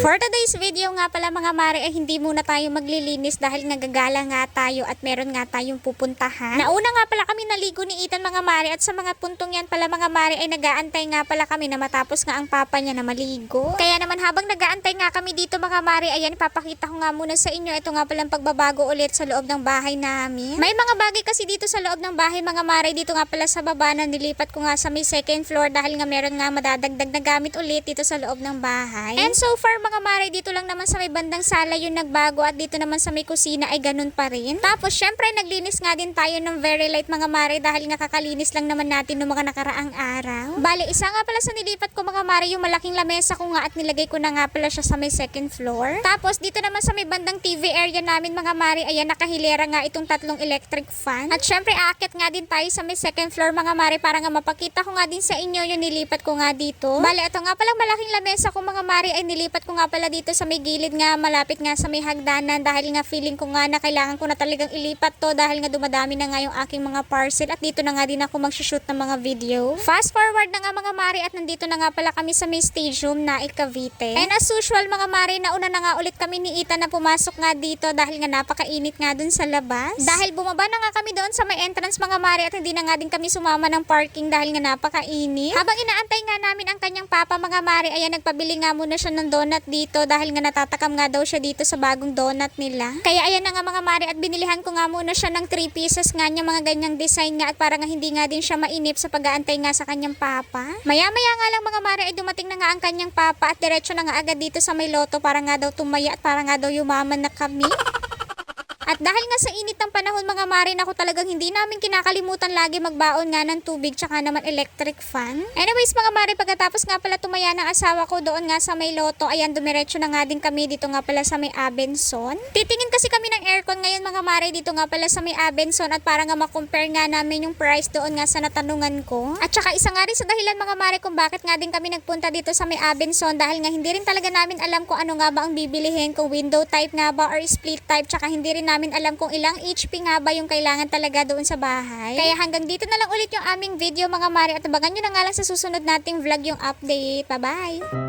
For today's video nga pala mga mare ay hindi muna tayo maglilinis dahil nagagala nga tayo at meron nga tayong pupuntahan. Nauna nga pala kami naligo ni Ethan mga mare at sa mga puntong yan pala mga mare ay nagaantay nga pala kami na matapos nga ang papa niya na maligo. Kaya naman habang nagaantay nga kami dito mga mare, ayan ipapakita ko nga muna sa inyo. Ito nga palang pagbabago ulit sa loob ng bahay namin. May mga bagay kasi dito sa loob ng bahay mga mare, dito nga pala sa baba na nilipat ko nga sa may second floor dahil nga meron nga madadagdag na gamit ulit dito sa loob ng bahay. And so far mga mare, dito lang naman sa may bandang sala yung nagbago at dito naman sa may kusina ay ganun pa rin. Tapos syempre naglinis nga din tayo ng very light mga mare dahil nga kakalinis lang naman natin ng mga nakaraang araw. Bale, isa nga pala sa nilipat ko mga mare yung malaking lamesa ko nga at nilagay ko na nga pala siya sa may second floor. Tapos dito naman sa may bandang TV area namin mga mare, ayan nakahilera nga itong tatlong electric fan. At syempre aakit nga din tayo sa may second floor mga mare para nga mapakita ko nga din sa inyo yung nilipat ko nga dito. Bale, ito nga palang malaking lamesa ko mga mare ay nilipat ko nga pala dito sa may gilid nga malapit nga sa may hagdanan dahil nga feeling ko nga na kailangan ko na talagang ilipat to dahil nga dumadami na nga yung aking mga parcel at dito na nga din ako mag-shoot ng mga video. Fast forward na nga mga mare at nandito na nga pala kami sa may stage room na Cavite. And as usual mga mare, nauna na nga ulit kami ni Ethan na pumasok nga dito dahil nga napakainit nga dun sa labas. Dahil bumaba na nga kami doon sa may entrance mga mare at hindi na nga din kami sumama ng parking dahil nga napakainit. Habang inaantay nga namin ang kanyang papa mga mare, ayan nagpabili nga muna siya ng donut dito dahil nga natatakam nga daw siya dito sa bagong donut nila. Kaya ayan na nga mga mare at binilihan ko nga muna siya ng 3 pieces nga niya mga ganyang design nga at para nga hindi nga din siya mainip sa pag-aantay nga sa kanyang papa. Maya-maya nga lang mga mare ay dumating na nga ang kanyang papa at diretso na nga agad dito sa may loto para nga daw tumaya at para nga daw yumaman na kami. At dahil nga sa init ng panahon mga mare, ako talagang hindi namin kinakalimutan lagi magbaon nga ng tubig tsaka naman electric fan. Anyways mga mare, pagkatapos nga pala tumaya ng asawa ko doon nga sa may loto, ayan dumiretso na nga din kami dito nga pala sa may Abenson. Titingin kasi kami ng aircon ngayon mga mare dito nga pala sa may Abenson at para nga makompare nga namin yung price doon nga sa natanungan ko. At saka isa nga rin sa dahilan mga mare kung bakit nga din kami nagpunta dito sa may Abenson dahil nga hindi rin talaga namin alam kung ano nga ba ang bibilihin, kung window type nga ba or split type, tsaka hindi rin namin alam kung ilang HP nga ba yung kailangan talaga doon sa bahay. Kaya hanggang dito na lang ulit yung aming video mga mare at abangan nyo na nga lang sa susunod nating vlog yung update. Bye bye!